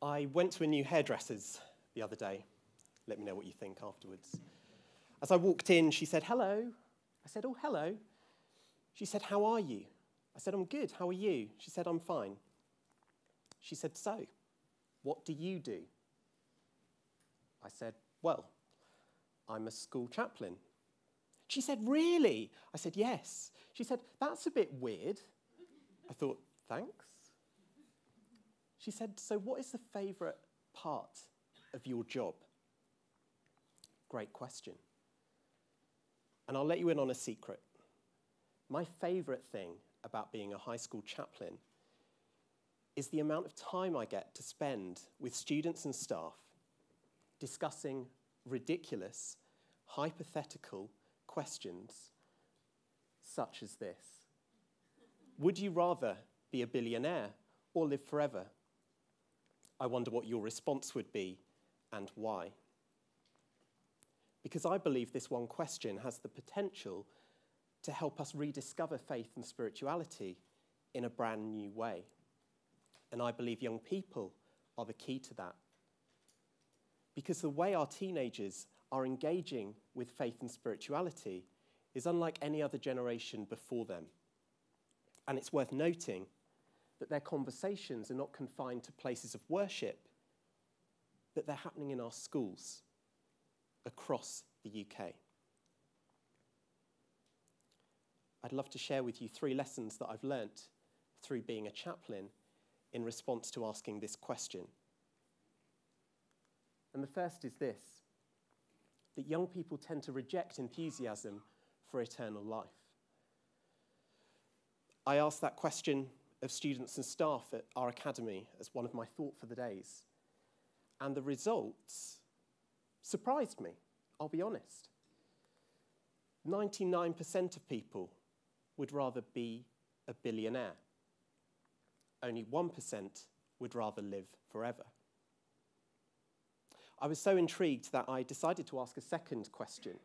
I went to a new hairdresser's the other day. Let me know what you think afterwards. As I walked in, she said, "Hello." I said, "Oh, hello." She said, "How are you?" I said, "I'm good. How are you?" She said, "I'm fine." She said, "So, what do you do?" I said, "Well, I'm a school chaplain." She said, "Really?" I said, "Yes." She said, "That's a bit weird." I thought, "Thanks." She said, "So what is the favourite part of your job?" Great question. And I'll let you in on a secret. My favourite thing about being a high school chaplain is the amount of time I get to spend with students and staff discussing ridiculous, hypothetical questions such as this. Would you rather be a billionaire or live forever? I wonder what your response would be and why. Because I believe this one question has the potential to help us rediscover faith and spirituality in a brand new way. And I believe young people are the key to that. Because the way our teenagers are engaging with faith and spirituality is unlike any other generation before them. And it's worth noting that their conversations are not confined to places of worship, that they're happening in our schools across the UK. I'd love to share with you 3 lessons that I've learnt through being a chaplain in response to asking this question. And the first is this, that young people tend to reject enthusiasm for eternal life. I asked that question of students and staff at our academy as one of my thought for the days. And the results surprised me, I'll be honest. 99% of people would rather be a billionaire. Only 1% would rather live forever. I was so intrigued that I decided to ask a second question,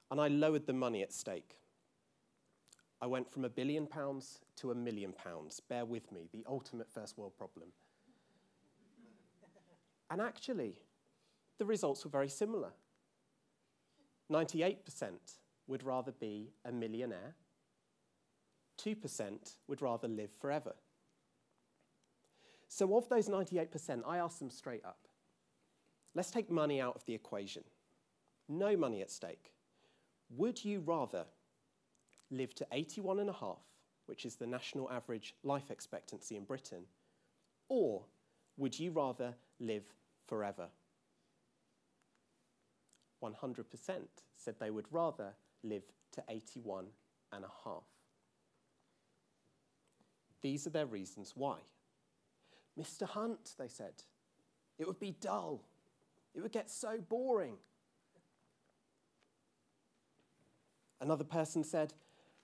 and I lowered the money at stake. I went from £1 billion to £1 million. Bear with me, the ultimate first world problem. And actually, the results were very similar. 98% would rather be a millionaire. 2% would rather live forever. So of those 98%, I asked them straight up, let's take money out of the equation. No money at stake. Would you rather live to 81.5, which is the national average life expectancy in Britain, or would you rather live forever? 100% said they would rather live to 81.5. These are their reasons why. "Mr. Hunt," they said, "it would be dull. It would get so boring." Another person said,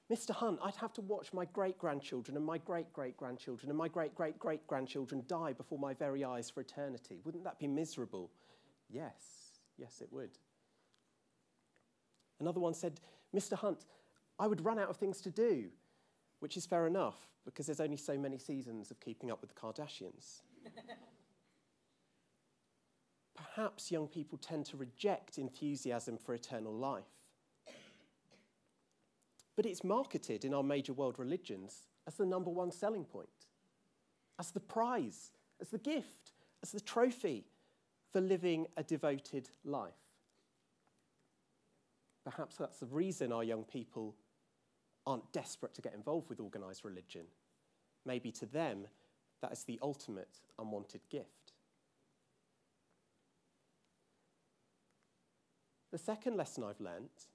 "Mr. Hunt, I'd have to watch my great-grandchildren and my great-great-grandchildren and my great-great-great-grandchildren die before my very eyes for eternity. Wouldn't that be miserable?" Yes, yes, it would. Another one said, "Mr. Hunt, I would run out of things to do," which is fair enough, because there's only so many seasons of Keeping Up with the Kardashians. Perhaps young people tend to reject enthusiasm for eternal life. But it's marketed in our major world religions as the #1 selling point, as the prize, as the gift, as the trophy for living a devoted life. Perhaps that's the reason our young people aren't desperate to get involved with organised religion. Maybe to them, that is the ultimate unwanted gift. The second lesson I've learnt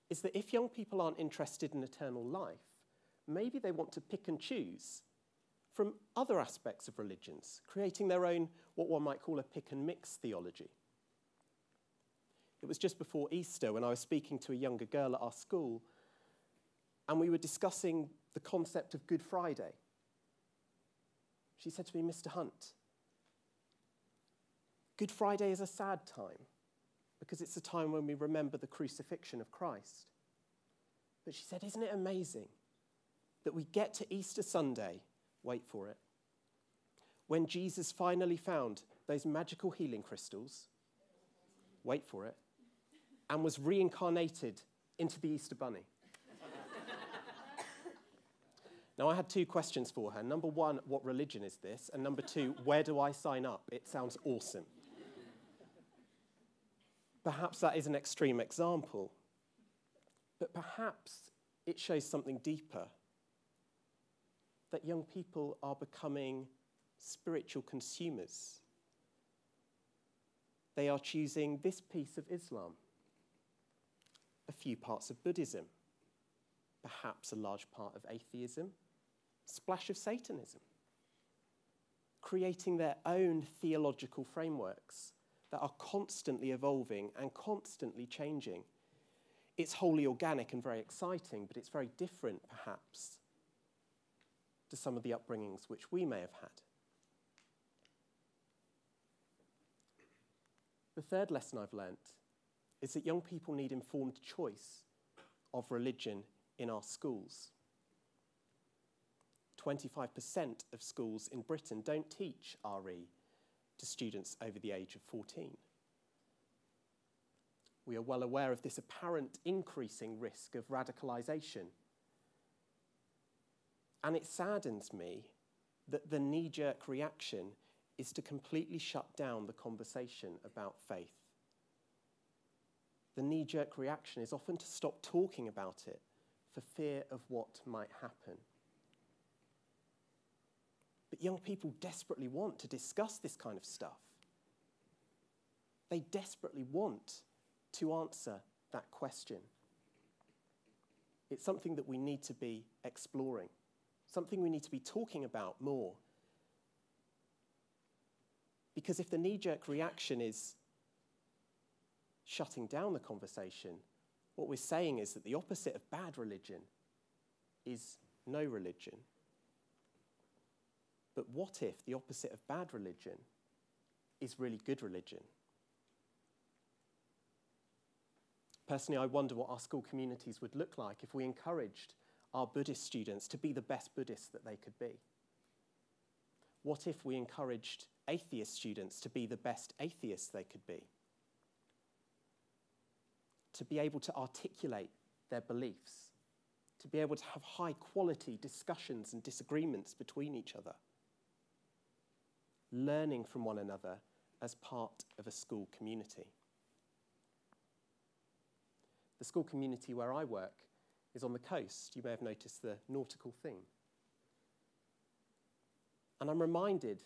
is that if young people aren't interested in eternal life, maybe they want to pick and choose from other aspects of religions, creating their own, what one might call a pick and mix theology. It was just before Easter when I was speaking to a younger girl at our school, and we were discussing the concept of Good Friday. She said to me, "Mr. Hunt, Good Friday is a sad time because it's a time when we remember the crucifixion of Christ." But she said, "Isn't it amazing that we get to Easter Sunday," wait for it, when Jesus finally found those magical healing crystals, wait for it, and was reincarnated into the Easter Bunny. Now, I had 2 questions for her. Number 1, what religion is this? And number 2, where do I sign up? It sounds awesome. Perhaps that is an extreme example, but perhaps it shows something deeper, that young people are becoming spiritual consumers. They are choosing this piece of Islam, a few parts of Buddhism, perhaps a large part of atheism, splash of Satanism, creating their own theological frameworks that are constantly evolving and constantly changing. It's wholly organic and very exciting, but it's very different, perhaps, to some of the upbringings which we may have had. The third lesson I've learnt is that young people need informed choice of religion in our schools. 25% of schools in Britain don't teach RE to students over the age of 14. We are well aware of this apparent increasing risk of radicalisation. And it saddens me that the knee-jerk reaction is to completely shut down the conversation about faith. The knee-jerk reaction is often to stop talking about it for fear of what might happen. But young people desperately want to discuss this kind of stuff. They desperately want to answer that question. It's something that we need to be exploring, something we need to be talking about more. Because if the knee-jerk reaction is shutting down the conversation, what we're saying is that the opposite of bad religion is no religion. But what if the opposite of bad religion is really good religion? Personally, I wonder what our school communities would look like if we encouraged our Buddhist students to be the best Buddhists that they could be. What if we encouraged atheist students to be the best atheists they could be? To be able to articulate their beliefs, to be able to have high-quality discussions and disagreements between each other, learning from one another as part of a school community. The school community where I work is on the coast. You may have noticed the nautical theme. And I'm reminded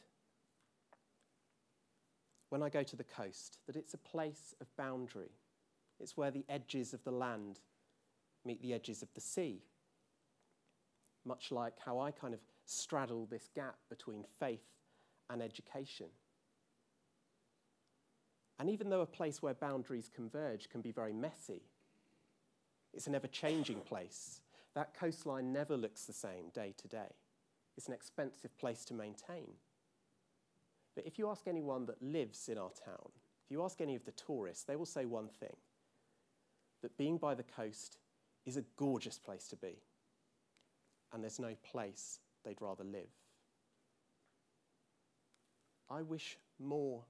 when I go to the coast that it's a place of boundary. It's where the edges of the land meet the edges of the sea. Much like how I kind of straddle this gap between faith and education. And even though a place where boundaries converge can be very messy, it's an ever-changing place. That coastline never looks the same day to day. It's an expensive place to maintain. But if you ask anyone that lives in our town, if you ask any of the tourists, they will say one thing, that being by the coast is a gorgeous place to be, and there's no place they'd rather live. I wish more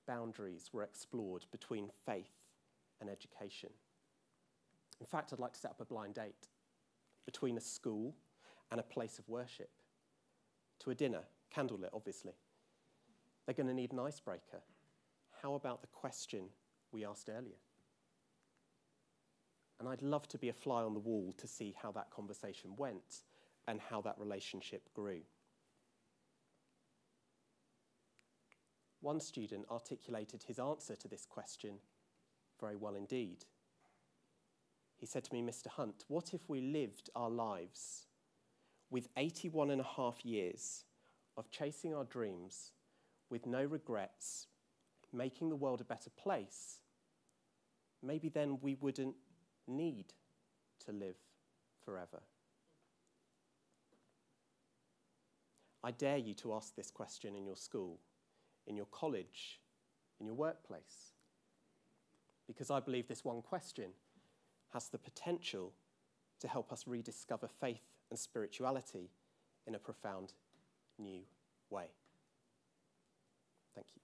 boundaries were explored between faith and education. In fact, I'd like to set up a blind date between a school and a place of worship, to a dinner, candlelit, obviously. They're going to need an icebreaker. How about the question we asked earlier? And I'd love to be a fly on the wall to see how that conversation went and how that relationship grew. One student articulated his answer to this question very well indeed. He said to me, "Mr. Hunt, what if we lived our lives with 81.5 years of chasing our dreams with no regrets, making the world a better place? Maybe then we wouldn't need to live forever." I dare you to ask this question in your school, in your college, in your workplace, because I believe this one question has the potential to help us rediscover faith and spirituality in a profound new way. Thank you.